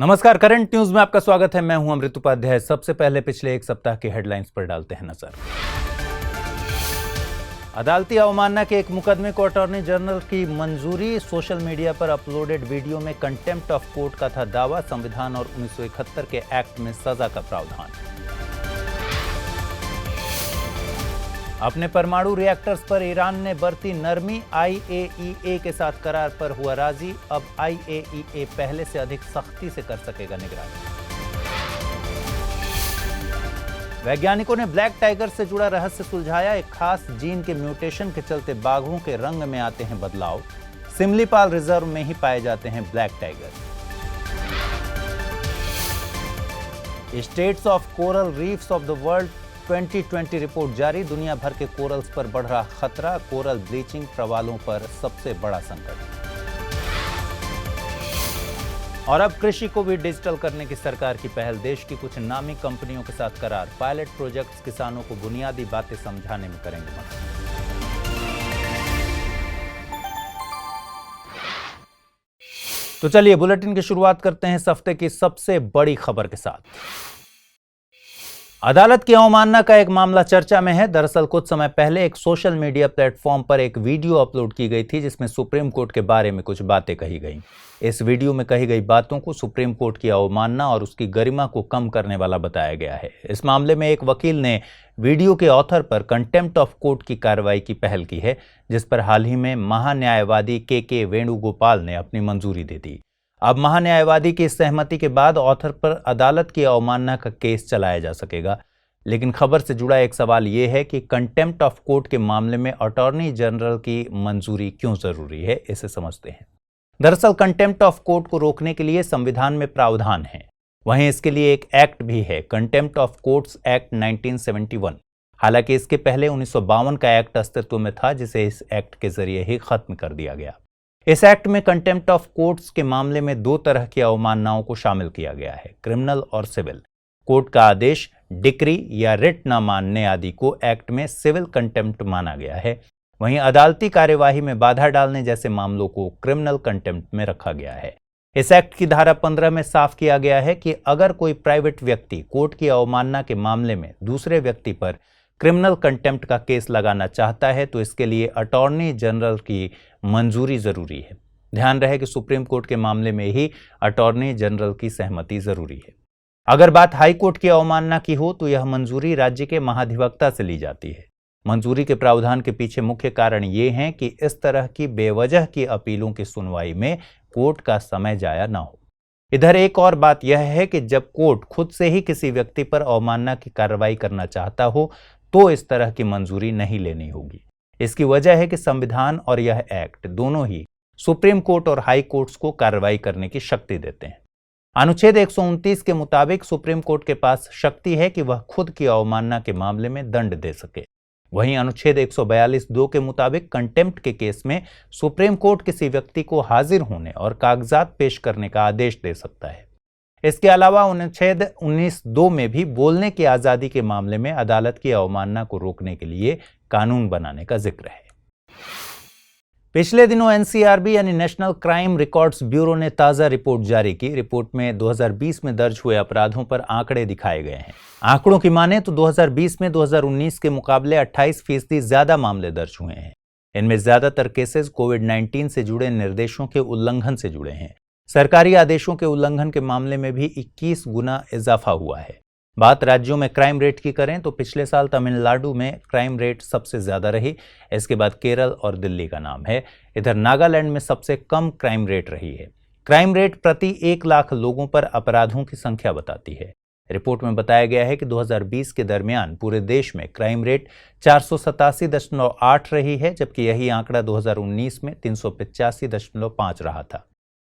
नमस्कार, current news में आपका स्वागत है। मैं हूं अमृत उपाध्याय। सबसे पहले पिछले एक सप्ताह की हेडलाइंस पर डालते हैं नजर। अदालती अवमानना के एक मुकदमे को अटॉर्नी जनरल की मंजूरी। सोशल मीडिया पर अपलोडेड वीडियो में कंटेम्प्ट ऑफ कोर्ट का था दावा। संविधान और 1971 के एक्ट में सजा का प्रावधान। अपने परमाणु रिएक्टर्स पर ईरान ने बरती नरमी। IAEA के साथ करार पर हुआ राजी। अब IAEA पहले से अधिक सख्ती से कर सकेगा निगरानी। वैज्ञानिकों ने ब्लैक टाइगर से जुड़ा रहस्य सुलझाया। एक खास जीन के म्यूटेशन के चलते बाघों के रंग में आते हैं बदलाव। सिमलीपाल रिजर्व में ही पाए जाते हैं black tiger. States of coral reefs of the world 2020 report जारी। दुनिया भर के कोरल्स पर बढ़ रहा खतरा। कोरल ब्लीचिंग प्रवालों पर सबसे बड़ा संकट। और अब कृषि को भी डिजिटल करने की सरकार की पहल। देश की कुछ नामी कंपनियों के साथ करार। पायलट प्रोजेक्ट्स किसानों को बुनियादी बातें समझाने में करेंगे मदद। तो चलिए बुलेटिन की शुरुआत करते हैं इस हफ्ते की सबसे बड़ी खबर के साथ। अदालत की अवमानना का एक मामला चर्चा में है। दरअसल कुछ समय पहले एक सोशल मीडिया प्लेटफॉर्म पर एक वीडियो अपलोड की गई थी जिसमें सुप्रीम कोर्ट के बारे में कुछ बातें कही गई। इस वीडियो में कही गई बातों को सुप्रीम कोर्ट की अवमानना और उसकी गरिमा को कम करने वाला बताया गया है। इस मामले में एक वकील ने वीडियो के ऑथर पर कंटेम्प्ट ऑफ कोर्ट की कार्रवाई की पहल की है, जिस पर हाल ही में महान्यायवादी के वेणुगोपाल ने अपनी मंजूरी दे दी। अब महान्यायवादी की सहमति के बाद ऑथर पर अदालत की अवमानना का केस चलाया जा सकेगा। लेकिन खबर से जुड़ा एक सवाल यह है कि कंटेम्प्ट ऑफ कोर्ट के मामले में अटॉर्नी जनरल की मंजूरी क्यों जरूरी है, इसे समझते हैं। दरअसल कंटेम्प्ट ऑफ कोर्ट को रोकने के लिए संविधान में प्रावधान है। वहीं इसके लिए एक एक्ट भी है, कंटेम्प्ट ऑफ कोर्ट्स एक्ट 1971। हालांकि इसके पहले 1952 का एक्ट अस्तित्व में था, जिसे इस एक्ट के जरिए ही खत्म कर दिया गया। इस एक्ट में कंटेम्प्ट ऑफ कोर्ट्स के मामले में दो तरह की अवमाननाओं को शामिल किया गया है, क्रिमिनल और सिविल। कोर्ट का आदेश, डिक्री या रिट न मानने आदि को एक्ट में सिविल कंटेम्प्ट माना गया है। वहीं अदालती कार्यवाही में बाधा डालने जैसे मामलों को क्रिमिनल कंटेम्प्ट में रखा गया है। इस एक्ट की धारा 15 में साफ किया गया है कि अगर कोई प्राइवेट व्यक्ति कोर्ट की अवमानना के मामले में दूसरे व्यक्ति पर क्रिमिनल कंटेम्प्ट का केस लगाना चाहता है तो इसके लिए अटॉर्नी जनरल की मंजूरी जरूरी है। ध्यान रहे कि सुप्रीम कोर्ट के मामले में ही अटॉर्नी जनरल की सहमति जरूरी है। अगर बात हाई कोर्ट की अवमानना की हो तो यह मंजूरी राज्य के महाधिवक्ता से ली जाती है। मंजूरी के प्रावधान के पीछे मुख्य कारण ये है कि इस तरह की बेवजह की अपीलों की सुनवाई में कोर्ट का समय जाया ना हो। इधर एक और बात यह है कि जब कोर्ट खुद से ही किसी व्यक्ति पर अवमानना की कार्रवाई करना चाहता हो तो इस तरह की मंजूरी नहीं लेनी होगी। इसकी वजह है कि संविधान और यह एक्ट दोनों ही सुप्रीम कोर्ट और हाई कोर्ट्स को कार्रवाई करने की शक्ति देते हैं। अनुच्छेद 129 के मुताबिक सुप्रीम कोर्ट के पास शक्ति है कि वह खुद की अवमानना के मामले में दंड दे सके। वहीं अनुच्छेद 142(2) के मुताबिक कंटेम्प्ट के केस में सुप्रीम कोर्ट किसी व्यक्ति को हाजिर होने और कागजात पेश करने का आदेश दे सकता है। इसके अलावा अनुच्छेद 19(2) में भी बोलने की आजादी के मामले में अदालत की अवमानना को रोकने के लिए कानून बनाने का जिक्र है। पिछले दिनों NCRB यानी नेशनल क्राइम रिकॉर्ड्स ब्यूरो ने ताजा रिपोर्ट जारी की। रिपोर्ट में 2020 में दर्ज हुए अपराधों पर आंकड़े दिखाए गए हैं। आंकड़ों की माने तो 2020 में 2019 के मुकाबले 28% ज्यादा मामले दर्ज हुए हैं। इनमें ज्यादातर केसेस कोविड-19 से जुड़े निर्देशों के उल्लंघन से जुड़े हैं। सरकारी आदेशों के उल्लंघन के मामले में भी 21 गुना इजाफा हुआ है। बात राज्यों में क्राइम रेट की करें तो पिछले साल तमिलनाडु में क्राइम रेट सबसे ज्यादा रही। इसके बाद केरल और दिल्ली का नाम है। इधर नागालैंड में सबसे कम क्राइम रेट रही है। क्राइम रेट प्रति 1 लाख लोगों पर अपराधों की संख्या बताती है। रिपोर्ट में बताया गया है कि 2020 के दरमियान पूरे देश में क्राइम रेट 487.8 रही है, जबकि यही आंकड़ा 2019 में 385.5 रहा था।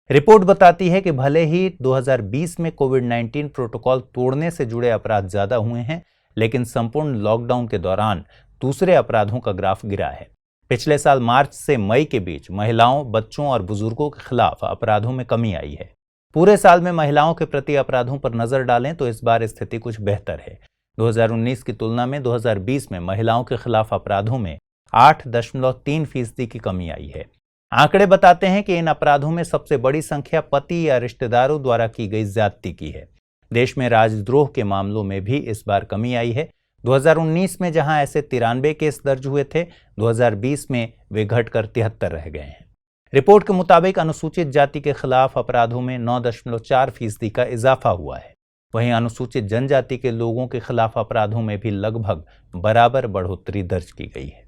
रिपोर्ट बताती है कि भले ही 2020 में कोविड-19 प्रोटोकॉल तोड़ने से जुड़े अपराध ज्यादा हुए हैं, लेकिन संपूर्ण लॉकडाउन के दौरान दूसरे अपराधों का ग्राफ गिरा है। पिछले साल मार्च से मई के बीच महिलाओं, बच्चों और बुजुर्गों के खिलाफ अपराधों में कमी आई है। पूरे साल में महिलाओं के प्रति अपराधों पर नजर डालें तो इस बार स्थिति कुछ बेहतर है। 2019 की तुलना में 2020 में महिलाओं के खिलाफ अपराधों में 8.3% की कमी आई है। आंकड़े बताते हैं कि इन अपराधों में सबसे बड़ी संख्या पति या रिश्तेदारों द्वारा की गई ज्यादती की है। देश में राजद्रोह के मामलों में भी इस बार कमी आई है। 2019 में जहां ऐसे 93 केस दर्ज हुए थे, 2020 में वे घटकर 73 रह गए हैं। रिपोर्ट के मुताबिक अनुसूचित जाति के खिलाफ अपराधों में 9.4% का इजाफा हुआ है। वहीं अनुसूचित जनजाति के लोगों के खिलाफ अपराधों में भी लगभग बराबर बढ़ोतरी दर्ज की गई है।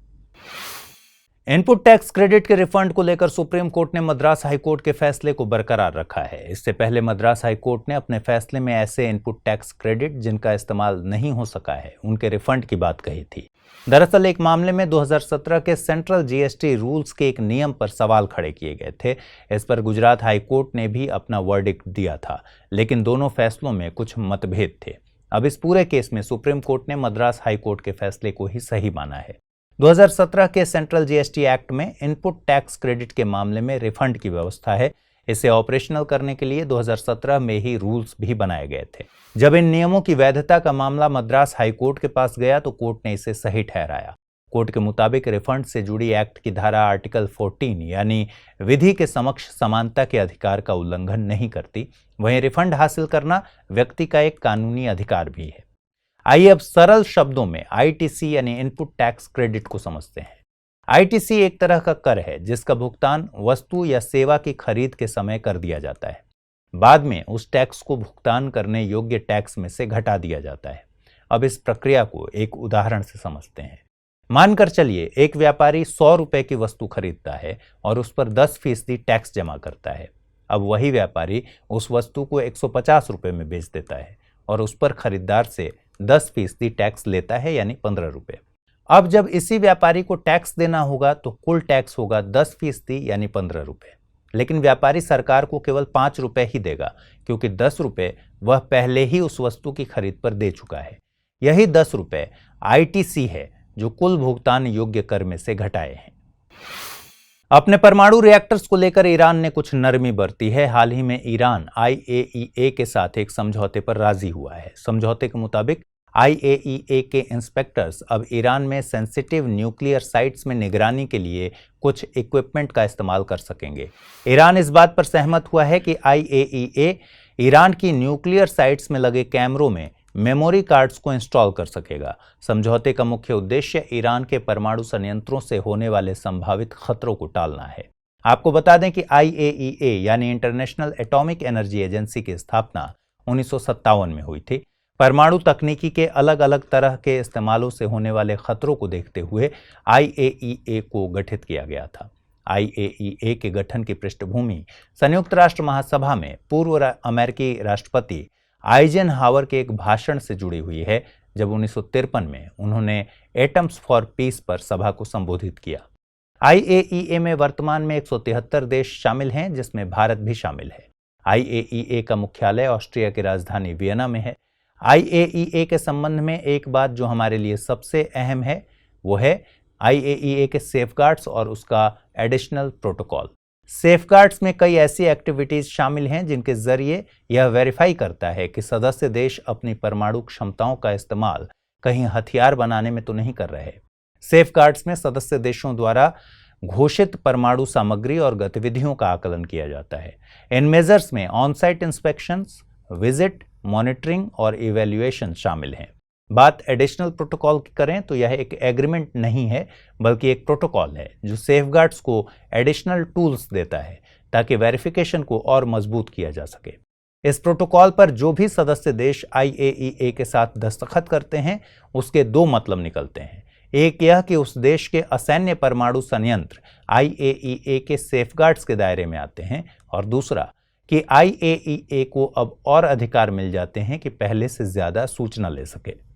इनपुट टैक्स क्रेडिट के रिफंड को लेकर सुप्रीम कोर्ट ने मद्रास हाईकोर्ट के फैसले को बरकरार रखा है। इससे पहले मद्रास हाईकोर्ट ने अपने फैसले में ऐसे इनपुट टैक्स क्रेडिट जिनका इस्तेमाल नहीं हो सका है, उनके रिफंड की बात कही थी। दरअसल एक मामले में 2017 के सेंट्रल जीएसटी रूल्स के एक नियम पर सवाल खड़े किए गए थे। इस पर गुजरात हाईकोर्ट ने भी अपना वर्डिक्ट दिया था, लेकिन दोनों फैसलों में कुछ मतभेद थे। अब इस पूरे केस में सुप्रीम कोर्ट ने मद्रास हाईकोर्ट के फैसले को ही सही माना है। 2017 के सेंट्रल जीएसटी एक्ट में इनपुट टैक्स क्रेडिट के मामले में रिफंड की व्यवस्था है। इसे ऑपरेशनल करने के लिए 2017 में ही रूल्स भी बनाए गए थे। जब इन नियमों की वैधता का मामला मद्रास हाईकोर्ट के पास गया तो कोर्ट ने इसे सही ठहराया। कोर्ट के मुताबिक रिफंड से जुड़ी एक्ट की धारा आर्टिकल 14 यानी विधि के समक्ष समानता के अधिकार का उल्लंघन नहीं करती। वहीं रिफंड हासिल करना व्यक्ति का एक कानूनी अधिकार भी है। आइए अब सरल शब्दों में आईटीसी यानी इनपुट टैक्स क्रेडिट को समझते हैं। आईटीसी एक तरह का कर है जिसका भुगतान वस्तु या सेवा की खरीद के समय कर दिया जाता है। बाद में उस टैक्स को भुगतान करने योग्य टैक्स में से घटा दिया जाता है। अब इस प्रक्रिया को एक उदाहरण से समझते हैं। मानकर चलिए एक व्यापारी 100 रुपए की वस्तु खरीदता है और उस पर 10% टैक्स जमा करता है। अब वही व्यापारी उस वस्तु को 150 रुपए में बेच देता है और उस पर खरीदार से 10% टैक्स लेता है यानी 15 रुपए। अब जब इसी व्यापारी को टैक्स देना होगा तो कुल टैक्स होगा 10% यानी 15 रुपए। लेकिन व्यापारी सरकार को केवल 5 रुपए ही देगा क्योंकि 10 रुपए वह पहले ही उस वस्तु की खरीद पर दे चुका है। यही 10 रुपए आईटीसी है जो कुल भुगतान योग्य कर में से घटाए हैं। अपने परमाणु रिएक्टर्स को लेकर ईरान ने कुछ नरमी बरती है। हाल ही में ईरान आईएईए के साथ एक समझौते पर राजी हुआ है। समझौते के मुताबिक आईएईए के इंस्पेक्टर्स अब ईरान में सेंसिटिव न्यूक्लियर साइट्स में निगरानी के लिए कुछ इक्विपमेंट का इस्तेमाल कर सकेंगे। ईरान इस बात पर सहमत हुआ है कि आईएईए ईरान की न्यूक्लियर साइट्स में लगे कैमरों में मेमोरी कार्ड्स को इंस्टॉल कर सकेगा। समझौते का मुख्य उद्देश्य ईरान के परमाणु संयंत्रों से होने वाले संभावित खतरों को टालना है। आपको बता दें कि आईएईए यानी इंटरनेशनल एटॉमिक एनर्जी एजेंसी की स्थापना 1957 में हुई थी। परमाणु तकनीकी के अलग अलग तरह के इस्तेमालों से होने वाले खतरों को देखते हुए आईएईए को गठित किया गया था। आईएईए के गठन की पृष्ठभूमि संयुक्त राष्ट्र महासभा में पूर्व अमेरिकी राष्ट्रपति आइजनहावर के एक भाषण से जुड़ी हुई है, जब 1953 में उन्होंने एटम्स फॉर पीस पर सभा को संबोधित किया। आईएईए में वर्तमान में 173 देश शामिल हैं, जिसमें भारत भी शामिल है। आईएईए का मुख्यालय ऑस्ट्रिया की राजधानी वियना में है। आईएईए के संबंध में एक बात जो हमारे लिए सबसे अहम है वो है आईएईए के सेफगार्ड्स और उसका एडिशनल प्रोटोकॉल। सेफगार्ड्स में कई ऐसी एक्टिविटीज शामिल हैं जिनके जरिए यह वेरीफाई करता है कि सदस्य देश अपनी परमाणु क्षमताओं का इस्तेमाल कहीं हथियार बनाने में तो नहीं कर रहे। सेफगार्ड्स में सदस्य देशों द्वारा घोषित परमाणु सामग्री और गतिविधियों का आकलन किया जाता है। इन मेजर्स में on site inspections, visit, monitoring और इवैल्यूएशन शामिल हैं। बात एडिशनल प्रोटोकॉल की करें तो यह एक एग्रीमेंट नहीं है बल्कि एक प्रोटोकॉल है जो सेफगार्ड्स को एडिशनल टूल्स देता है ताकि वेरिफिकेशन को और मजबूत किया जा सके। इस प्रोटोकॉल पर जो भी सदस्य देश आईएईए के साथ दस्तखत करते हैं उसके दो मतलब निकलते हैं। एक यह कि उस देश के असैन्य परमाणु संयंत्र आईएईए के सेफगार्ड्स के दायरे में आते हैं और दूसरा कि आईएईए को अब और अधिकार मिल जाते हैं कि पहले से ज्यादा सूचना ले सके।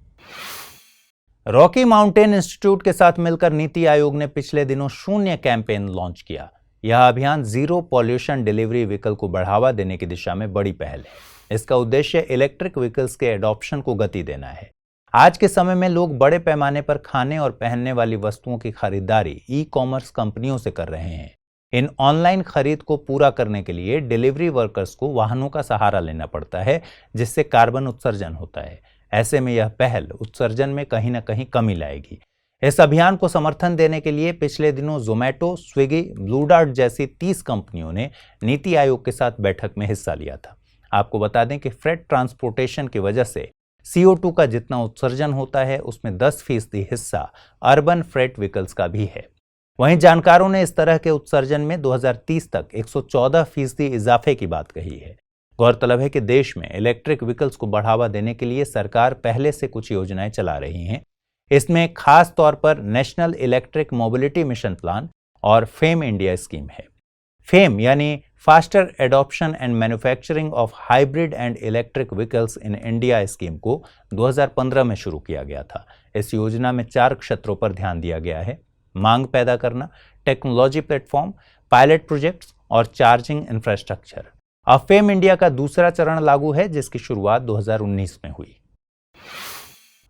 रॉकी माउंटेन इंस्टीट्यूट के साथ मिलकर नीति आयोग ने पिछले दिनों शून्य कैंपेन लॉन्च किया। यह अभियान जीरो पॉल्यूशन डिलीवरी व्हीकल को बढ़ावा देने की दिशा में बड़ी पहल है। इसका उद्देश्य इलेक्ट्रिक व्हीकल्स के एडॉप्शन को गति देना है। आज के समय में लोग बड़े पैमाने पर खाने और पहनने वाली वस्तुओं की खरीदारी ई-कॉमर्स कंपनियों से कर रहे हैं। इन ऑनलाइन खरीद को पूरा करने के लिए डिलीवरी वर्कर्स को वाहनों का सहारा लेना पड़ता है, जिससे कार्बन उत्सर्जन होता है। ऐसे में यह पहल उत्सर्जन में कहीं ना कहीं कमी लाएगी। इस अभियान को समर्थन देने के लिए पिछले दिनों जोमेटो, स्विगी, ब्लू डार्ट जैसी 30 कंपनियों ने नीति आयोग के साथ बैठक में हिस्सा लिया था। आपको बता दें कि फ्रेट ट्रांसपोर्टेशन की वजह से CO2 का जितना उत्सर्जन होता है उसमें 10% हिस्सा अर्बन फ्रेट व्हीकल्स का भी है। वहीं जानकारों ने इस तरह के उत्सर्जन में 2030 तक 114% इजाफे की बात कही है। गौरतलब है कि देश में इलेक्ट्रिक व्हीकल्स को बढ़ावा देने के लिए सरकार पहले से कुछ योजनाएं चला रही हैं। इसमें खास तौर पर national electric mobility mission plan और फेम इंडिया स्कीम है। फेम यानी faster adoption and manufacturing of hybrid and electric vehicles in India scheme को 2015 में शुरू किया गया था। इस योजना में 4 क्षेत्रों पर ध्यान दिया गया है: मांग पैदा करना, टेक्नोलॉजी प्लेटफॉर्म, पायलट प्रोजेक्ट्स और चार्जिंग इंफ्रास्ट्रक्चर। अब फेम इंडिया का दूसरा चरण लागू है, जिसकी शुरुआत 2019 में हुई।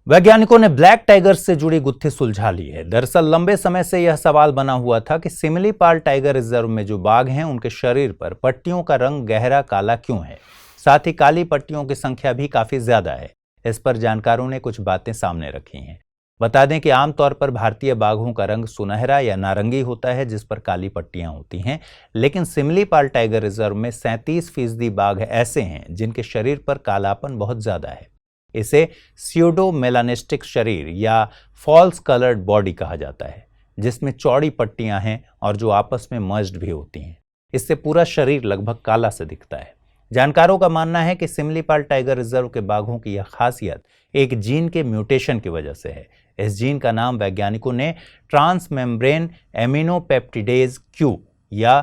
वैज्ञानिकों ने ब्लैक टाइगर्स से जुड़ी गुत्थी सुलझा ली है। दरअसल लंबे समय से यह सवाल बना हुआ था कि सिमलीपाल टाइगर रिजर्व में जो बाघ हैं उनके शरीर पर पट्टियों का रंग गहरा काला क्यों है, साथ ही काली पट्टियों की संख्या भी काफी ज्यादा है। इस पर जानकारों ने कुछ बातें सामने रखी हैं। बता दें कि आमतौर पर भारतीय बाघों का रंग सुनहरा या नारंगी होता है जिस पर काली पट्टियां होती हैं, लेकिन सिमलीपाल टाइगर रिजर्व में 37% बाघ ऐसे हैं जिनके शरीर पर कालापन बहुत ज्यादा है। इसे स्यूडो मेलानिस्टिक शरीर या फॉल्स कलर्ड बॉडी कहा जाता है, जिसमें चौड़ी पट्टियां हैं और जो आपस में मर्ज्ड भी होती हैं। इससे पूरा शरीर लगभग काला से दिखता है। जानकारों का मानना है कि सिमलीपाल टाइगर रिजर्व के बाघों की यह खासियत एक जीन के म्यूटेशन की वजह से है। इस जीन का नाम वैज्ञानिकों ने ट्रांसमेम्ब्रेन एमिनोपेप्टिडेज Q या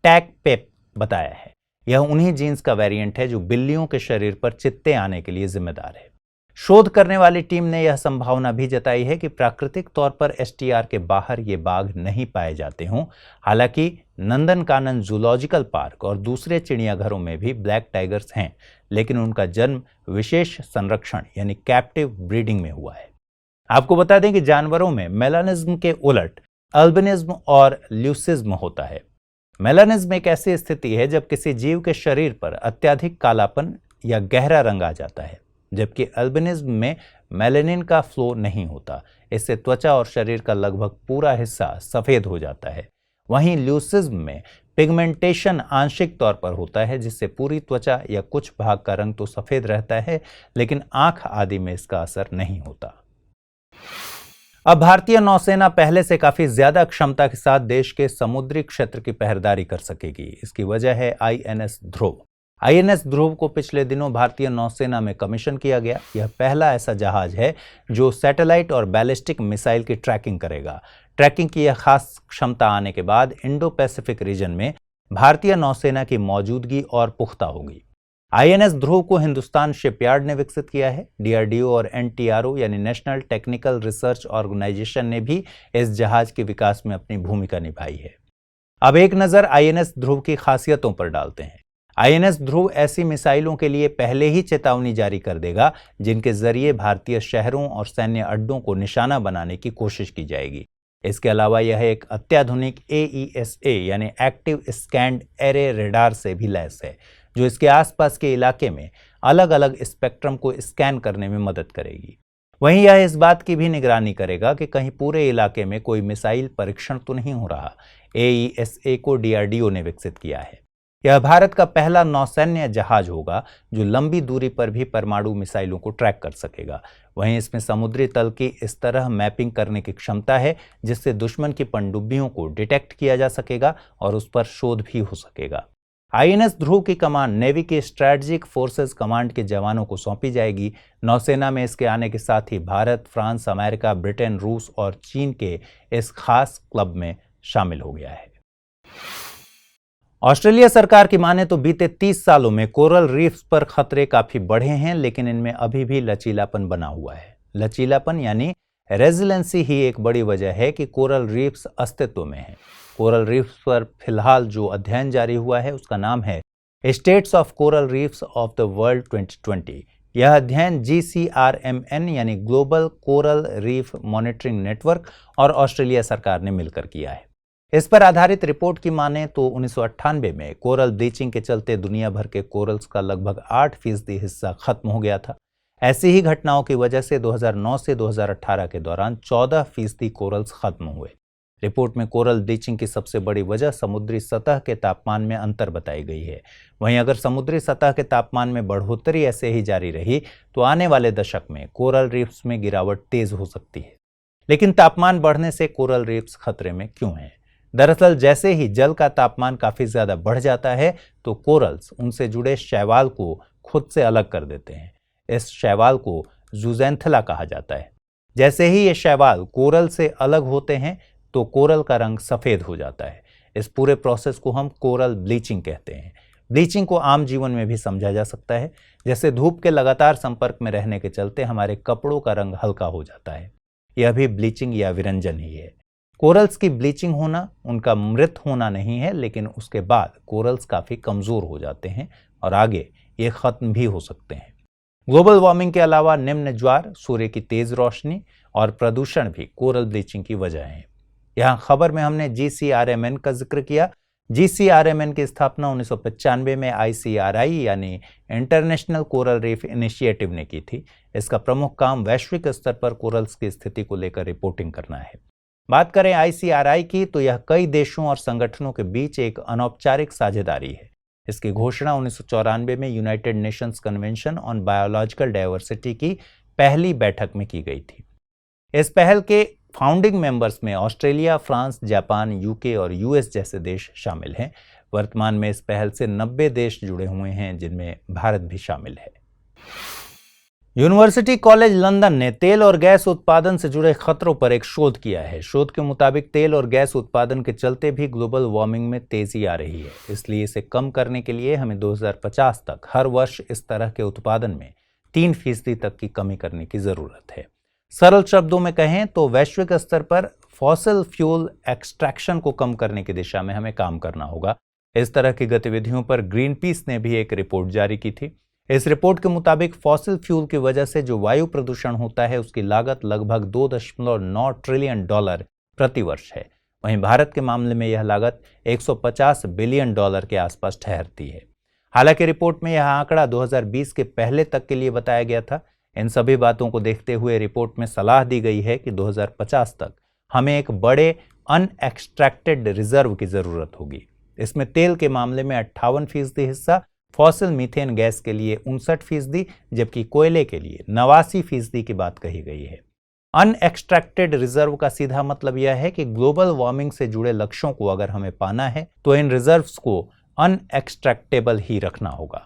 टैकपेप बताया है। यह उन्हीं जीन्स का वेरिएंट है जो बिल्लियों के शरीर पर चित्ते आने के लिए जिम्मेदार है। शोध करने वाली टीम ने यह संभावना भी जताई है कि प्राकृतिक तौर पर STR के बाहर ये बाघ नहीं पाए जाते हों। हालांकि नंदनकानन जूलॉजिकल पार्क और दूसरे चिड़ियाघरों में भी ब्लैक टाइगर्स हैं, लेकिन उनका जन्म विशेष संरक्षण यानी कैप्टिव ब्रीडिंग में हुआ है। आपको बता दें कि जानवरों में मेलानिज्म के उलट अल्बिनिज्म और ल्यूसिज्म होता है। मेलानिज्म एक ऐसी स्थिति है जब किसी जीव के शरीर पर अत्यधिक कालापन या गहरा रंग आ जाता है, जबकि अल्बिनिज्म में मेलानिन का फ्लो नहीं होता। इससे त्वचा और शरीर का लगभग पूरा हिस्सा सफेद हो जाता है। वहीं ल्यूसिज्म में पिगमेंटेशन आंशिक तौर पर होता है, जिससे पूरी त्वचा या कुछ भाग का रंग तो सफेद रहता है, लेकिन आंख आदि में इसका असर नहीं होता। अब भारतीय नौसेना पहले से काफी ज्यादा क्षमता के साथ देश के समुद्री क्षेत्र की पहरेदारी कर सकेगी। इसकी वजह है INS ध्रुव। INS ध्रुव को पिछले दिनों भारतीय नौसेना में कमीशन किया गया। यह पहला ऐसा जहाज है जो सैटेलाइट और बैलिस्टिक मिसाइल की ट्रैकिंग करेगा। ट्रैकिंग की यह खास क्षमता आने के बाद इंडो पैसिफिक रीजन में भारतीय नौसेना की मौजूदगी और पुख्ता होगी। INS ध्रुव को हिंदुस्तान शिपयार्ड ने विकसित किया है। DRDO और NTRO यानी नेशनल टेक्निकल रिसर्च ऑर्गेनाइजेशन ने भी इस जहाज के विकास में अपनी भूमिका निभाई है। अब एक नजर INS ध्रुव की खासियतों पर डालते हैं। INS ध्रुव ऐसी मिसाइलों के लिए पहले ही चेतावनी जारी कर देगा जिनके जरिए भारतीय शहरों और सैन्य अड्डों को निशाना बनाने की कोशिश की जाएगी। इसके अलावा यह एक अत्याधुनिक AESA यानी एक्टिव स्कैन्ड एरे रेडार से भी लैस है, जो इसके आसपास के इलाके में अलग अलग स्पेक्ट्रम को स्कैन करने में मदद करेगी। वहीं यह इस बात की भी निगरानी करेगा कि कहीं पूरे इलाके में कोई मिसाइल परीक्षण तो नहीं हो रहा। AESA को DRDO ने विकसित किया है। यह भारत का पहला नौसैन्य जहाज होगा जो लंबी दूरी पर भी परमाणु मिसाइलों को ट्रैक कर सकेगा। वहीं इसमें समुद्री तल की इस तरह मैपिंग करने की क्षमता है जिससे दुश्मन की पनडुब्बियों को डिटेक्ट किया जा सकेगा और उस पर शोध भी हो सकेगा। INS ध्रुव की कमान नेवी के स्ट्रेटेजिक फोर्सेस कमांड के जवानों को सौंपी जाएगी। नौसेना में इसके आने के साथ ही भारत, फ्रांस, अमेरिका, ब्रिटेन, रूस और चीन के इस खास क्लब में शामिल हो गया है। ऑस्ट्रेलिया सरकार की माने तो बीते 30 सालों में कोरल रीफ्स पर खतरे काफी बढ़े हैं, लेकिन इनमें अभी भी लचीलापन बना हुआ है। लचीलापन यानी रेजिलेंसी ही एक बड़ी वजह है कि कोरल रीफ्स अस्तित्व में हैं। कोरल रीफ्स पर फिलहाल जो अध्ययन जारी हुआ है उसका नाम है states of coral reefs of the world 2020। यह अध्ययन GCRMN यानी global coral reef monitoring network और ऑस्ट्रेलिया सरकार ने मिलकर किया है। इस पर आधारित रिपोर्ट की माने तो 1998 में कोरल ब्लीचिंग के चलते दुनिया भर के कोरल्स का लगभग 8% हिस्सा खत्म हो गया था। ऐसी ही घटनाओं की वजह से 2009 से 2018 के दौरान 14% कोरल्स खत्म हुए। रिपोर्ट में कोरल ब्लीचिंग की सबसे बड़ी वजह समुद्री सतह के तापमान में अंतर बताई गई है। वहीं अगर समुद्री सतह के तापमान में बढ़ोतरी ऐसे ही जारी रही तो आने वाले दशक में कोरल रीफ्स में गिरावट तेज हो सकती है। लेकिन तापमान बढ़ने से कोरल रीफ्स खतरे में क्यों हैं? दरअसल जैसे ही जल का तापमान काफी ज्यादा बढ़ जाता है तो कोरल्स उनसे जुड़े शैवाल को खुद से अलग कर देते हैं। इस शैवाल को जूजेंथला कहा जाता है। जैसे ही ये शैवाल कोरल से अलग होते हैं तो कोरल का रंग सफेद हो जाता है। इस पूरे प्रोसेस को हम कोरल ब्लीचिंग कहते हैं। ब्लीचिंग को आम जीवन में भी समझा जा सकता है, जैसे धूप के लगातार संपर्क में रहने के चलते हमारे कपड़ों का रंग हल्का हो जाता है। यह भी ब्लीचिंग या विरंजन ही है। कोरल्स की ब्लीचिंग होना उनका मृत होना नहीं है, लेकिन उसके बाद कोरल्स काफी कमजोर हो जाते हैं और आगे ये खत्म भी हो सकते हैं। ग्लोबल वार्मिंग के अलावा निम्न ज्वार, सूर्य की तेज रोशनी और प्रदूषण भी कोरल ब्लीचिंग की वजह है। यहाँ खबर में हमने GCRMN का जिक्र किया। GCRMN की स्थापना 1995 में ICRI यानी इंटरनेशनल कोरल रीफ इनिशिएटिव ने की थी। इसका प्रमुख काम वैश्विक स्तर पर कोरल्स की स्थिति को लेकर रिपोर्टिंग करना है। बात करें ICRI की तो यह कई देशों और संगठनों के बीच एक अनौपचारिक साझेदारी है। इसकी घोषणा 1994 में United Nations convention on biological diversity की पहली बैठक में की गई थी। इस पहल के फाउंडिंग मेंबर्स में ऑस्ट्रेलिया, फ्रांस, जापान, UK और US जैसे देश शामिल हैं। वर्तमान में इस पहल से 90 देश जुड़े हुए हैं, जिनमें भारत भी शामिल है। यूनिवर्सिटी कॉलेज लंदन ने तेल और गैस उत्पादन से जुड़े खतरों पर एक शोध किया है। शोध के मुताबिक तेल और गैस उत्पादन के चलते भी ग्लोबल वार्मिंग में तेजी आ रही है। इसलिए इसे कम करने के लिए हमें 2050 तक हर वर्ष इस तरह के उत्पादन में 3% तक की कमी करने की जरूरत है। सरल शब्दों में कहें तो वैश्विक स्तर पर फॉसिल फ्यूल एक्सट्रैक्शन को कम करने की दिशा में हमें काम करना होगा। इस तरह की गतिविधियों पर ग्रीन पीस ने भी एक रिपोर्ट जारी की थी। इस रिपोर्ट के मुताबिक फॉसिल फ्यूल की वजह से जो वायु प्रदूषण होता है उसकी लागत लगभग $2.9 ट्रिलियन प्रति वर्ष है। वहीं भारत के मामले में यह लागत $150 बिलियन के आसपास ठहरती है। हालांकि रिपोर्ट में यह आंकड़ा 2020 के पहले तक के लिए बताया गया था। इन सभी बातों को देखते हुए रिपोर्ट में सलाह दी गई है कि 2050 तक हमें एक बड़े अनएक्सट्रैक्टेड रिजर्व की जरूरत होगी। इसमें तेल के मामले में 58% हिस्सा, फॉसिल मीथेन गैस के लिए 59%, जबकि कोयले के लिए 89% की बात कही गई है। अनएक्सट्रैक्टेड रिजर्व का सीधा मतलब यह है कि ग्लोबल वार्मिंग से जुड़े लक्ष्यों को अगर हमें पाना है तो इन रिजर्व्स को अनएक्सट्रैक्टेबल ही रखना होगा।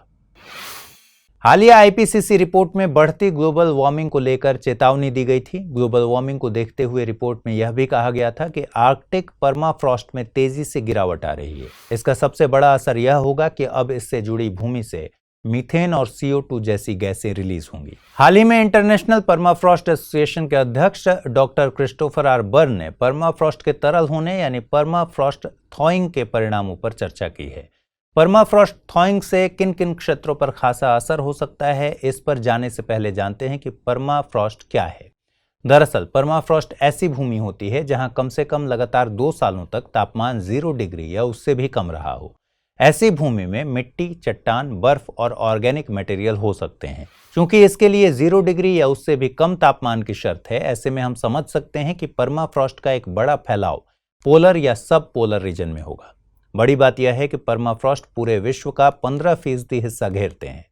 हालिया IPCC रिपोर्ट में बढ़ती ग्लोबल वार्मिंग को लेकर चेतावनी दी गई थी। ग्लोबल वार्मिंग को देखते हुए रिपोर्ट में यह भी कहा गया था कि आर्कटिक परमाफ्रॉस्ट में तेजी से गिरावट आ रही है। इसका सबसे बड़ा असर यह होगा कि अब इससे जुड़ी भूमि से मीथेन और CO2 जैसी गैसें रिलीज होंगी। हाल ही में इंटरनेशनल परमाफ्रॉस्ट एसोसिएशन के अध्यक्ष डॉक्टर क्रिस्टोफर R. बर्न ने परमाफ्रॉस्ट के तरल होने यानी परमाफ्रॉस्ट थॉइंग के परिणामों पर चर्चा की है। परमाफ्रॉस्ट थॉइंग से किन किन क्षेत्रों पर खासा असर हो सकता है, इस पर जाने से पहले जानते हैं कि परमाफ्रॉस्ट क्या है। दरअसल परमाफ्रॉस्ट ऐसी भूमि होती है जहां कम से कम लगातार 2 सालों तक तापमान 0 डिग्री या उससे भी कम रहा हो। ऐसी भूमि में मिट्टी, चट्टान, बर्फ और ऑर्गेनिक मटेरियल हो सकते हैं। क्योंकि इसके लिए 0 डिग्री या उससे भी कम तापमान की शर्त है, ऐसे में हम समझ सकते हैं कि परमाफ्रॉस्ट का एक बड़ा फैलाव पोलर या सब पोलर रीजन में होगा। बड़ी बात यह है कि परमाफ्रॉस्ट पूरे विश्व का 15% हिस्सा घेरते हैं।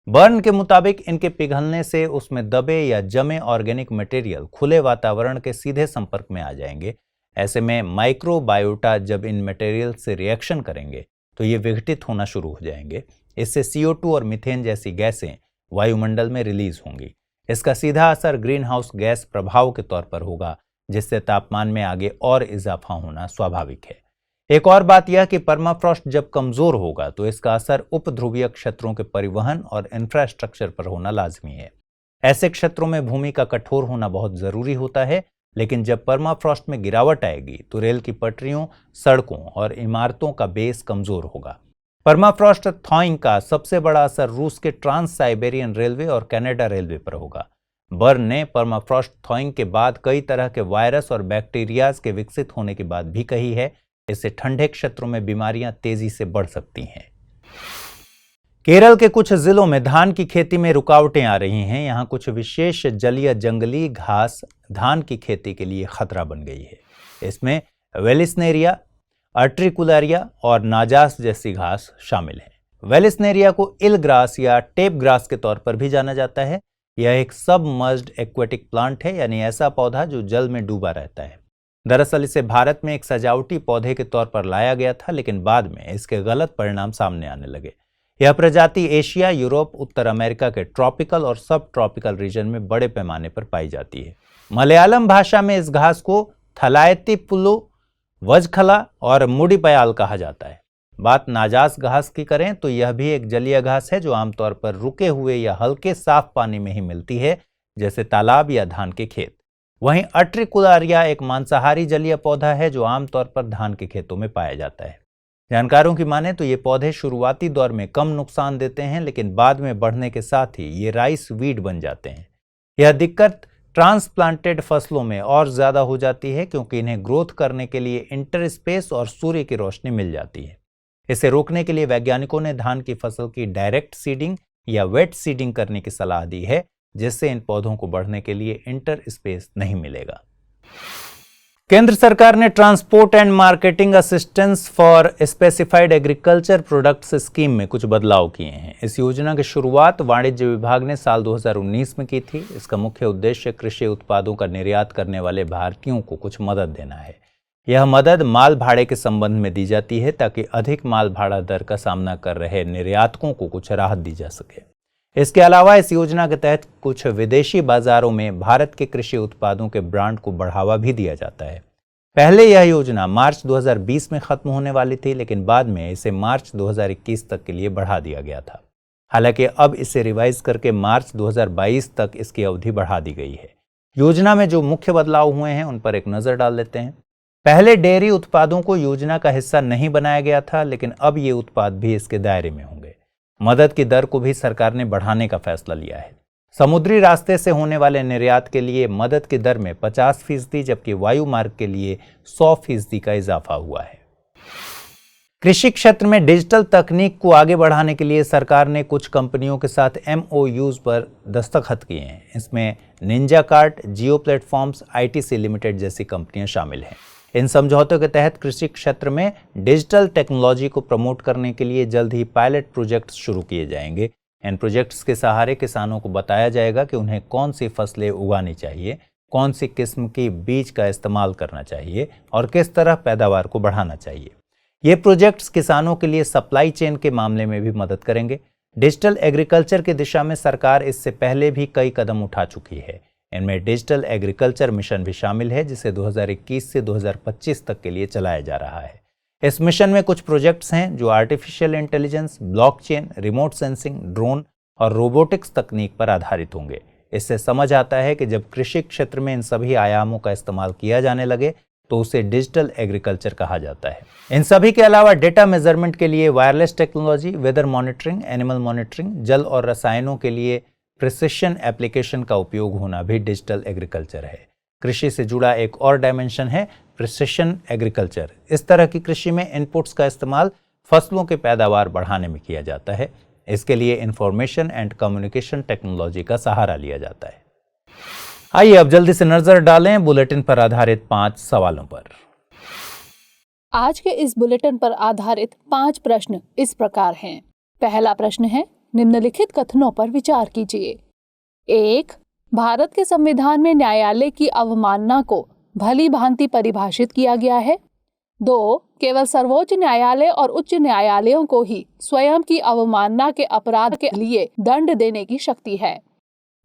बर्न के मुताबिक इनके पिघलने से उसमें दबे या जमे ऑर्गेनिक मटेरियल खुले वातावरण के सीधे संपर्क में आ जाएंगे। ऐसे में माइक्रोबायोटा जब इन मटेरियल से रिएक्शन करेंगे तो ये विघटित होना शुरू हो जाएंगे। इससे CO2 और मीथेन जैसी गैसें वायुमंडल में रिलीज होंगी। इसका सीधा असर ग्रीन हाउस गैस प्रभाव के तौर पर होगा, जिससे तापमान में आगे और इजाफा होना स्वाभाविक है। एक और बात यह कि परमाफ्रॉस्ट जब कमजोर होगा तो इसका असर उपध्रुवीय क्षेत्रों के परिवहन और इंफ्रास्ट्रक्चर पर होना लाजमी है। ऐसे क्षेत्रों में भूमि का कठोर होना बहुत जरूरी होता है, लेकिन जब परमाफ्रॉस्ट में गिरावट आएगी तो रेल की पटरियों, सड़कों और इमारतों का बेस कमजोर होगा। परमाफ्रॉस्ट थॉइंग का सबसे बड़ा असर रूस के ट्रांस साइबेरियन रेलवे और कनाडा रेलवे पर होगा। बर्न ने परमाफ्रॉस्ट थॉइंग के बाद कई तरह के वायरस और बैक्टीरियाज के विकसित होने की बात भी कही है। इससे ठंडे क्षेत्रों में बीमारियां तेजी से बढ़ सकती हैं। केरल के कुछ जिलों में धान की खेती में रुकावटें आ रही हैं। यहाँ कुछ विशेष जलीय जंगली घास धान की खेती के लिए खतरा बन गई है। इसमें वेलिस्नेरिया, अर्ट्रिकुलारिया और नाजास जैसी घास शामिल है। वेलिस्नेरिया को इल ग्रास या टेप ग्रास के तौर पर भी जाना जाता है। यह एक सबमर्ज्ड एक्वेटिक प्लांट है, यानी ऐसा पौधा जो जल में डूबा रहता है। दरअसल इसे भारत में एक सजावटी पौधे के तौर पर लाया गया था, लेकिन बाद में इसके गलत परिणाम सामने आने लगे। यह प्रजाति एशिया, यूरोप, उत्तर अमेरिका के ट्रॉपिकल और सब ट्रॉपिकल रीजन में बड़े पैमाने पर पाई जाती है। मलयालम भाषा में इस घास को थलायतिपुलु, वजखला और मुडिपयाल कहा जाता है। बात नाजास घास की करें तो यह भी एक जलीय घास है जो आमतौर पर रुके हुए या हल्के साफ पानी में ही मिलती है, जैसे तालाब या धान के खेत। वहीं अर्ट्रिकुलारिया एक मांसाहारी जलीय पौधा है जो आमतौर पर धान के खेतों में पाया जाता है। जानकारों की माने तो ये पौधे शुरुआती दौर में कम नुकसान देते हैं, लेकिन बाद में बढ़ने के साथ ही ये राइस वीड बन जाते हैं। यह दिक्कत ट्रांसप्लांटेड फसलों में और ज्यादा हो जाती है, क्योंकि इन्हें ग्रोथ करने के लिए इंटरस्पेस और सूर्य की रोशनी मिल जाती है। इसे रोकने के लिए वैज्ञानिकों ने धान की फसल की डायरेक्ट सीडिंग या वेट सीडिंग करने की सलाह दी है, जिससे इन पौधों को बढ़ने के लिए इंटर स्पेस नहीं मिलेगा। केंद्र सरकार ने transport and marketing assistance for specified agriculture products scheme में कुछ बदलाव किए हैं। इस योजना की शुरुआत वाणिज्य विभाग ने साल 2019 में की थी। इसका मुख्य उद्देश्य कृषि उत्पादों का निर्यात करने वाले भारतीयों को कुछ मदद देना है। यह मदद माल भाड़े के संबंध में दी जाती है, ताकि अधिक माल भाड़ा दर का सामना कर रहे निर्यातकों को कुछ राहत दी जा सके। इसके अलावा इस योजना के तहत कुछ विदेशी बाजारों में भारत के कृषि उत्पादों के ब्रांड को बढ़ावा भी दिया जाता है। पहले यह योजना मार्च 2020 में खत्म होने वाली थी, लेकिन बाद में इसे मार्च 2021 तक के लिए बढ़ा दिया गया था। हालांकि अब इसे रिवाइज करके मार्च 2022 तक इसकी अवधि बढ़ा दी गई है। योजना में जो मुख्य बदलाव हुए हैं उन पर एक नजर डाल लेते हैं। पहले डेयरी उत्पादों को योजना का हिस्सा नहीं बनाया गया था, लेकिन अब ये उत्पाद भी इसके दायरे में होंगे। मदद की दर को भी सरकार ने बढ़ाने का फैसला लिया है। समुद्री रास्ते से होने वाले निर्यात के लिए मदद की दर में 50%, जबकि वायु मार्ग के लिए 100% का इजाफा हुआ है। कृषि क्षेत्र में डिजिटल तकनीक को आगे बढ़ाने के लिए सरकार ने कुछ कंपनियों के साथ MOUs पर दस्तखत किए हैं। इसमें निंजा कार्ट, जियो प्लेटफॉर्म्स, ITC लिमिटेड जैसी कंपनियां शामिल हैं। इन समझौतों के तहत कृषि क्षेत्र में डिजिटल टेक्नोलॉजी को प्रमोट करने के लिए जल्द ही पायलट प्रोजेक्ट्स शुरू किए जाएंगे। इन प्रोजेक्ट्स के सहारे किसानों को बताया जाएगा कि उन्हें कौन सी फसलें उगानी चाहिए, कौन सी किस्म की बीज का इस्तेमाल करना चाहिए और किस तरह पैदावार को बढ़ाना चाहिए। ये प्रोजेक्ट्स किसानों के लिए सप्लाई चेन के मामले में भी मदद करेंगे। डिजिटल एग्रीकल्चर की दिशा में सरकार इससे पहले भी कई कदम उठा चुकी है। इनमें डिजिटल एग्रीकल्चर मिशन भी शामिल है, जिसे 2021 से 2025 तक के लिए चलाया जा रहा है। इस मिशन में कुछ प्रोजेक्ट्स हैं जो artificial intelligence, blockchain, remote sensing, drone और रोबोटिक्स तकनीक पर आधारित होंगे। इससे समझ आता है कि जब कृषि क्षेत्र में इन सभी आयामों का इस्तेमाल किया जाने लगे तो उसे डिजिटल एग्रीकल्चर कहा जाता है। इन सभी के अलावा डेटा मेजरमेंट के लिए wireless technology, weather monitoring, animal monitoring, जल और रसायनों के लिए प्रिसिशन एप्लीकेशन का उपयोग होना भी डिजिटल एग्रीकल्चर है। कृषि से जुड़ा एक और डायमेंशन है प्रिसिशन एग्रीकल्चर। इस तरह की कृषि में इनपुट्स का इस्तेमाल फसलों के पैदावार बढ़ाने में किया जाता है। इसके लिए इंफॉर्मेशन एंड कम्युनिकेशन टेक्नोलॉजी का सहारा लिया जाता है। आइए अब जल्दी से नजर डालें बुलेटिन पर आधारित 5 सवालों पर। आज के इस बुलेटिन पर आधारित 5 प्रश्न इस प्रकार हैं। पहला प्रश्न है, निम्नलिखित कथनों पर विचार कीजिए। 1. भारत के संविधान में न्यायालय की अवमानना को भली भांति परिभाषित किया गया है। 2. केवल सर्वोच्च न्यायालय और उच्च न्यायालयों को ही स्वयं की अवमानना के अपराध के लिए दंड देने की शक्ति है।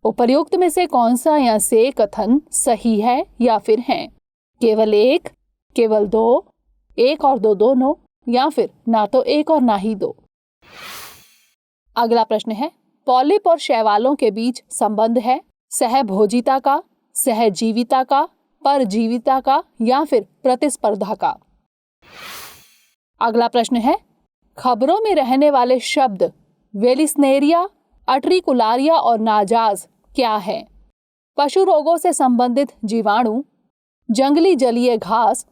उपर्युक्त में से कौन सा या से कथन सही है या फिर हैं? केवल 1, केवल 2, 1 और 2 दोनों, या फिर ना तो 1 और ना ही 2। अगला प्रश्न है, पॉलिप और शैवालों के बीच संबंध है सहभोजिता का, सहजीविता का, परजीविता का या फिर प्रतिस्पर्धा का। अगला प्रश्न है, खबरों में रहने वाले शब्द वेलिस्नेरिया, अर्ट्रिकुलारिया और नाजास क्या है? पशु रोगों से संबंधित जीवाणु, जंगली जलीय घास,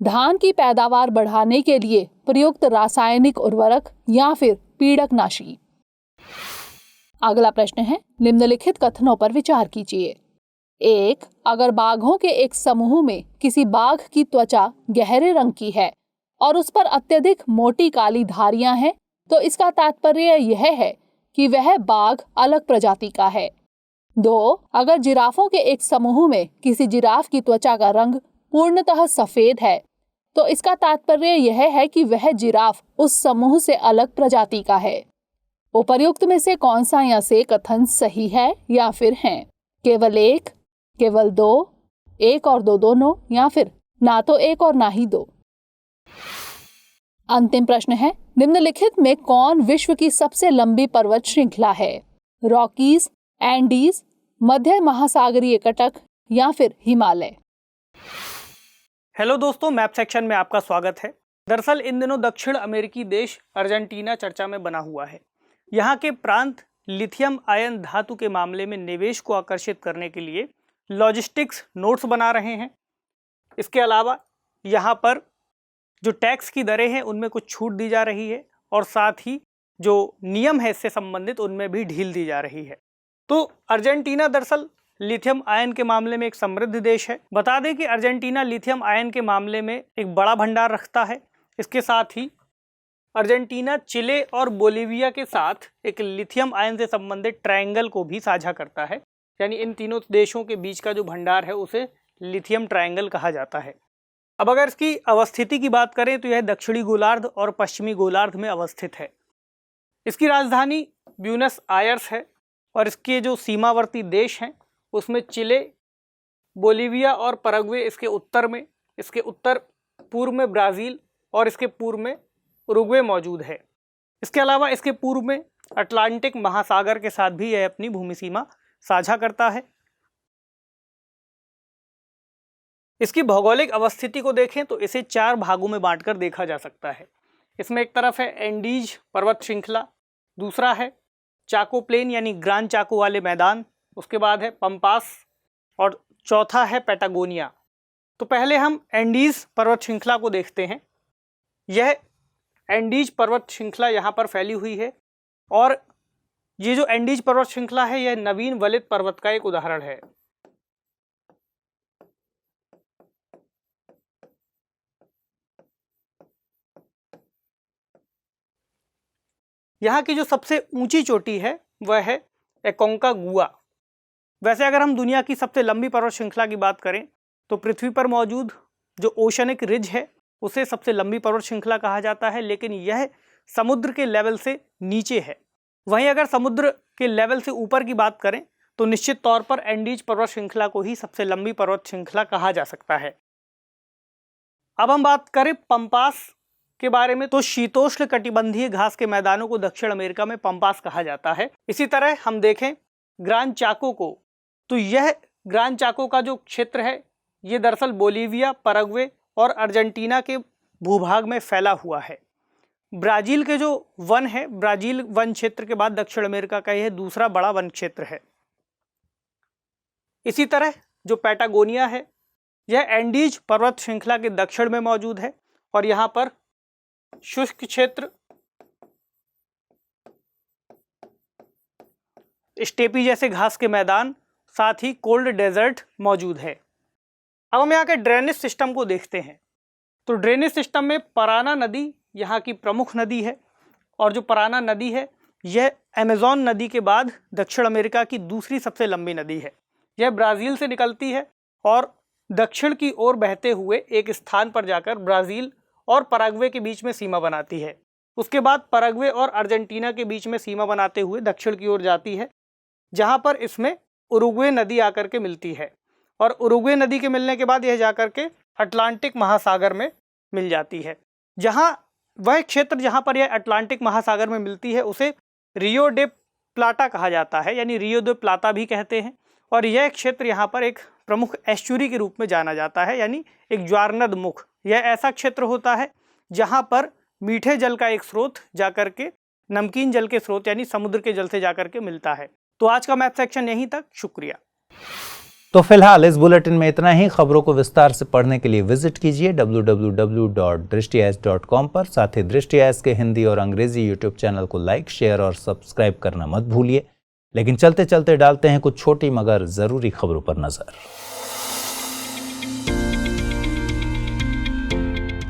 धान की पैदावार बढ़ाने के लिए प्रयुक्त रासायनिक उर्वरक या फिर पीड़कनाशी। अगला प्रश्न है, निम्नलिखित कथनों पर विचार कीजिए। 1. अगर बाघों के एक समूह में किसी बाघ की त्वचा गहरे रंग की है और उस पर अत्यधिक मोटी काली धारियां हैं, तो इसका तात्पर्य यह है कि वह बाघ अलग प्रजाति का है। 2. अगर जिराफों के एक समूह में किसी जिराफ की त्वचा का रंग पूर्णतः सफेद है, तो इसका तात्पर्य यह है कि वह जिराफ उस समूह से अलग प्रजाति का है। उपर्युक्त में से कौन सा या से कथन सही है या फिर हैं? केवल 1, केवल 2, 1 और 2 दोनों, या फिर ना तो 1 और ना ही 2। अंतिम प्रश्न है, निम्नलिखित में कौन विश्व की सबसे लंबी पर्वत श्रृंखला है? रॉकीज, एंडीज, मध्य महासागरीय कटक या फिर हिमालय? हेलो दोस्तों, मैप सेक्शन में आपका स्वागत है। दरअसल इन दिनों दक्षिण अमेरिकी देश अर्जेंटीना चर्चा में बना हुआ है। यहाँ के प्रांत लिथियम आयन धातु के मामले में निवेश को आकर्षित करने के लिए लॉजिस्टिक्स नोड्स बना रहे हैं। इसके अलावा यहाँ पर जो टैक्स की दरें हैं उनमें कुछ छूट दी जा रही है और साथ ही जो नियम है इससे संबंधित उनमें भी ढील दी जा रही है। तो अर्जेंटीना दरअसल लिथियम आयन के मामले में एक समृद्ध देश है। बता दें कि अर्जेंटीना लिथियम आयन के मामले में एक बड़ा भंडार रखता है। इसके साथ ही अर्जेंटीना चिले और बोलीविया के साथ एक लिथियम आयन से संबंधित ट्रायंगल को भी साझा करता है, यानी इन तीनों देशों के बीच का जो भंडार है उसे लिथियम ट्रायंगल कहा जाता है। अब अगर इसकी अवस्थिति की बात करें तो यह दक्षिणी गोलार्ध और पश्चिमी गोलार्ध में अवस्थित है। इसकी राजधानी ब्यूनस आयर्स है और इसके जो सीमावर्ती देश हैं उसमें चिले, बोलीविया और पैराग्वे इसके उत्तर में, इसके उत्तर पूर्व में ब्राज़ील और इसके पूर्व में उरुग्वे मौजूद है। इसके अलावा इसके पूर्व में अटलांटिक महासागर के साथ भी यह अपनी भूमि सीमा साझा करता है। इसकी भौगोलिक अवस्थिति को देखें तो इसे 4 भागों में बांटकर देखा जा सकता है। इसमें एक तरफ है एंडीज पर्वत श्रृंखला, दूसरा है चाको प्लेन यानी ग्रांड चाको वाले मैदान, उसके बाद है पंपास और चौथा है पैटागोनिया। तो पहले हम एंडीज पर्वत श्रृंखला को देखते हैं। यह एंडीज पर्वत श्रृंखला यहाँ पर फैली हुई है और ये जो एंडीज पर्वत श्रृंखला है यह नवीन वलित पर्वत का एक उदाहरण है। यहाँ की जो सबसे ऊंची चोटी है वह है एकोंकागुआ। वैसे अगर हम दुनिया की सबसे लंबी पर्वत श्रृंखला की बात करें तो पृथ्वी पर मौजूद जो ओशनिक रिज है उसे सबसे लंबी पर्वत श्रृंखला कहा जाता है, लेकिन यह समुद्र के लेवल से नीचे है। वहीं अगर समुद्र के लेवल से ऊपर की बात करें तो निश्चित तौर पर एंडीज पर्वत श्रृंखला को ही सबसे लंबी पर्वत श्रृंखला कहा जा सकता है। अब हम बात करें पंपास के बारे में तो शीतोष्ण कटिबंधीय घास के मैदानों को दक्षिण अमेरिका में पंपास कहा जाता है। इसी तरह हम देखें ग्रांड चाको को, तो यह ग्रांड चाको का जो क्षेत्र है ये दरअसल बोलीविया, पैराग्वे और अर्जेंटीना के भूभाग में फैला हुआ है। ब्राज़ील के जो वन है, ब्राज़ील वन क्षेत्र के बाद दक्षिण अमेरिका का यह दूसरा बड़ा वन क्षेत्र है। इसी तरह जो पैटागोनिया है यह एंडीज पर्वत श्रृंखला के दक्षिण में मौजूद है और यहाँ पर शुष्क क्षेत्र, स्टेपी जैसे घास के मैदान, साथ ही कोल्ड डेजर्ट मौजूद है। अब हम यहाँ के ड्रेनेज सिस्टम को देखते हैं। तो ड्रेनेज सिस्टम में पराना नदी यहाँ की प्रमुख नदी है और जो पराना नदी है यह अमेज़न नदी के बाद दक्षिण अमेरिका की दूसरी सबसे लंबी नदी है। यह ब्राज़ील से निकलती है और दक्षिण की ओर बहते हुए एक स्थान पर जाकर ब्राज़ील और पैराग्वे के बीच में सीमा बनाती है। उसके बाद पैराग्वे और अर्जेंटीना के बीच में सीमा बनाते हुए दक्षिण की ओर जाती है, जहाँ पर इसमें उरुग्वे नदी आकर के मिलती है और उरुग्वे नदी के मिलने के बाद यह जाकर के अटलांटिक महासागर में मिल जाती है। जहाँ वह क्षेत्र जहाँ पर यह अटलांटिक महासागर में मिलती है उसे रियो डे प्लाटा कहा जाता है, यानी रियो दे प्लाता भी कहते हैं। और यह क्षेत्र यहाँ पर एक प्रमुख एस्चुरी के रूप में जाना जाता है, यानी एक ज्वारनद मुख। यह ऐसा क्षेत्र होता है जहाँ पर मीठे जल का एक स्रोत जाकर के नमकीन जल के स्रोत यानी समुद्र के जल से जाकर के मिलता है। तो आज का मैथ सेक्शन यहीं तक। शुक्रिया। तो फिलहाल इस बुलेटिन में इतना ही। खबरों को विस्तार से पढ़ने के लिए विजिट कीजिए www.drishtias.com पर। साथ ही दृष्टि आज के हिंदी और अंग्रेजी यूट्यूब चैनल को लाइक, शेयर और सब्सक्राइब करना मत भूलिए। लेकिन चलते चलते डालते हैं कुछ छोटी मगर जरूरी खबरों पर नजर।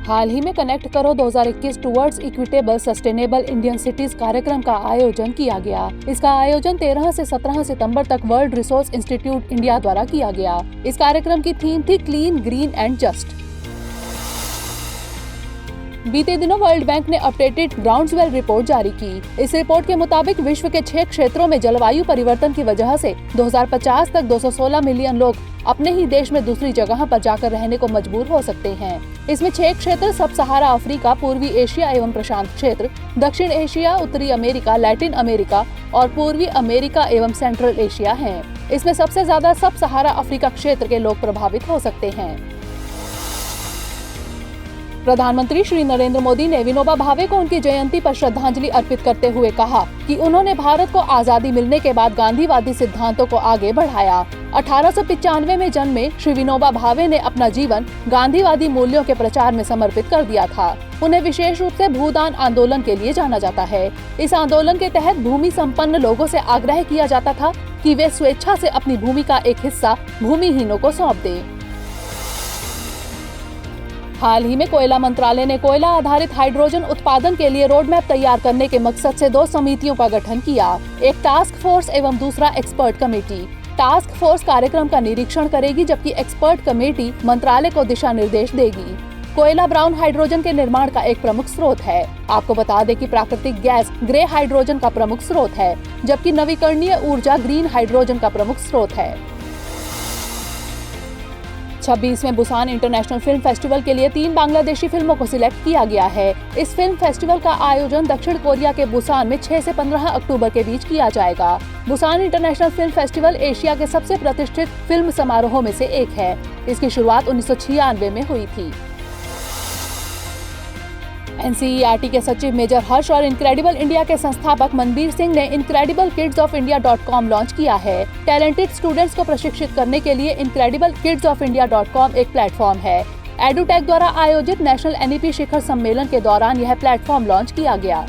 हाल ही में कनेक्ट करो 2021 towards equitable sustainable Indian cities कार्यक्रम का आयोजन किया गया। इसका आयोजन 13 से 17 सितंबर तक वर्ल्ड रिसोर्स इंस्टीट्यूट इंडिया द्वारा किया गया। इस कार्यक्रम की थीम थी क्लीन, ग्रीन एंड जस्ट। बीते दिनों वर्ल्ड बैंक ने अपडेटेड ग्राउंडस्वेल रिपोर्ट जारी की। इस रिपोर्ट के मुताबिक विश्व के 6 क्षेत्रों में जलवायु परिवर्तन की वजह से 2050 तक 216 मिलियन लोग अपने ही देश में दूसरी जगह पर जाकर रहने को मजबूर हो सकते हैं। इसमें 6 क्षेत्र सब सहारा अफ्रीका, पूर्वी एशिया एवं प्रशांत क्षेत्र, दक्षिण एशिया, उत्तरी अमेरिका, लैटिन अमेरिका और पूर्वी अमेरिका एवं सेंट्रल एशिया हैं। इसमें सबसे ज्यादा सब सहारा अफ्रीका क्षेत्र के लोग प्रभावित हो सकते हैं। प्रधानमंत्री श्री नरेंद्र मोदी ने विनोबा भावे को उनकी जयंती पर श्रद्धांजलि अर्पित करते हुए कहा कि उन्होंने भारत को आजादी मिलने के बाद गांधीवादी सिद्धांतों को आगे बढ़ाया। 1895 में जन्मे श्री विनोबा भावे ने अपना जीवन गांधीवादी मूल्यों के प्रचार में समर्पित कर दिया था। उन्हें विशेष रूप से भूदान आंदोलन के लिए जाना जाता है। इस आंदोलन के तहत भूमि संपन्न लोगों से आग्रह किया जाता था कि वे स्वेच्छा से अपनी भूमि का एक हिस्सा भूमिहीनों को सौंप दें। हाल ही में कोयला मंत्रालय ने कोयला आधारित हाइड्रोजन उत्पादन के लिए रोड मैप तैयार करने के मकसद से 2 समितियों का गठन किया, एक टास्क फोर्स एवं दूसरा एक्सपर्ट कमेटी। टास्क फोर्स कार्यक्रम का निरीक्षण करेगी जबकि एक्सपर्ट कमेटी मंत्रालय को दिशा निर्देश देगी। कोयला ब्राउन हाइड्रोजन के निर्माण का एक प्रमुख स्रोत है। आपको बता दें कि प्राकृतिक गैस ग्रे हाइड्रोजन का प्रमुख स्रोत है, जबकि नवीकरणीय ऊर्जा ग्रीन हाइड्रोजन का प्रमुख स्रोत है। 26वें बुसान इंटरनेशनल फिल्म फेस्टिवल के लिए 3 बांग्लादेशी फिल्मों को सिलेक्ट किया गया है। इस फिल्म फेस्टिवल का आयोजन दक्षिण कोरिया के बुसान में 6 से 15 अक्टूबर के बीच किया जाएगा। Busan international film festival Asia के सबसे प्रतिष्ठित फिल्म समारोहों में से एक है। इसकी शुरुआत 1996 में हुई थी। NCERT के सचिव मेजर हर्ष और इनक्रेडिबल इंडिया के संस्थापक मनबीर सिंह ने incrediblekidsofIndia.com लॉन्च किया है। टैलेंटेड स्टूडेंट्स को प्रशिक्षित करने के लिए incrediblekidsofIndia.com एक प्लेटफॉर्म है। एडुटेक द्वारा आयोजित नेशनल NEP शिखर सम्मेलन के दौरान यह प्लेटफॉर्म लॉन्च किया गया।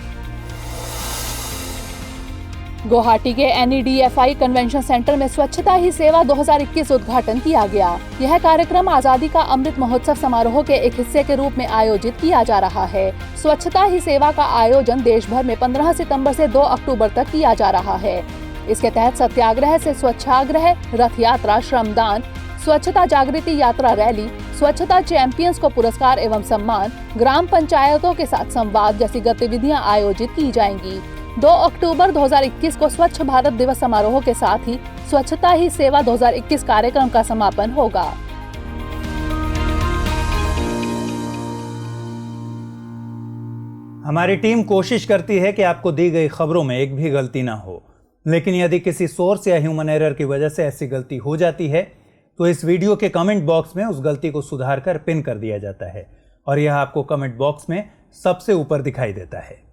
गुवाहाटी के NEDFI कन्वेंशन सेंटर में स्वच्छता ही सेवा 2021 उद्घाटन किया गया। यह कार्यक्रम आजादी का अमृत महोत्सव समारोह के एक हिस्से के रूप में आयोजित किया जा रहा है। स्वच्छता ही सेवा का आयोजन देश भर में 15 सितंबर से 2 अक्टूबर तक किया जा रहा है। इसके तहत सत्याग्रह से स्वच्छाग्रह, रथ यात्रा, श्रमदान, स्वच्छता जागृति यात्रा रैली, स्वच्छता चैंपियंस को पुरस्कार एवं सम्मान, ग्राम पंचायतों के साथ संवाद जैसी गतिविधियां आयोजित की जाएंगी। 2 अक्टूबर 2021 को स्वच्छ भारत दिवस समारोह के साथ ही स्वच्छता ही सेवा 2021 कार्यक्रम का समापन होगा। हमारी टीम कोशिश करती है कि आपको दी गई खबरों में एक भी गलती ना हो, लेकिन यदि किसी सोर्स या ह्यूमन एरर की वजह से ऐसी गलती हो जाती है तो इस वीडियो के कमेंट बॉक्स में उस गलती को सुधार कर पिन कर दिया जाता है और यह आपको कमेंट बॉक्स में सबसे ऊपर दिखाई देता है।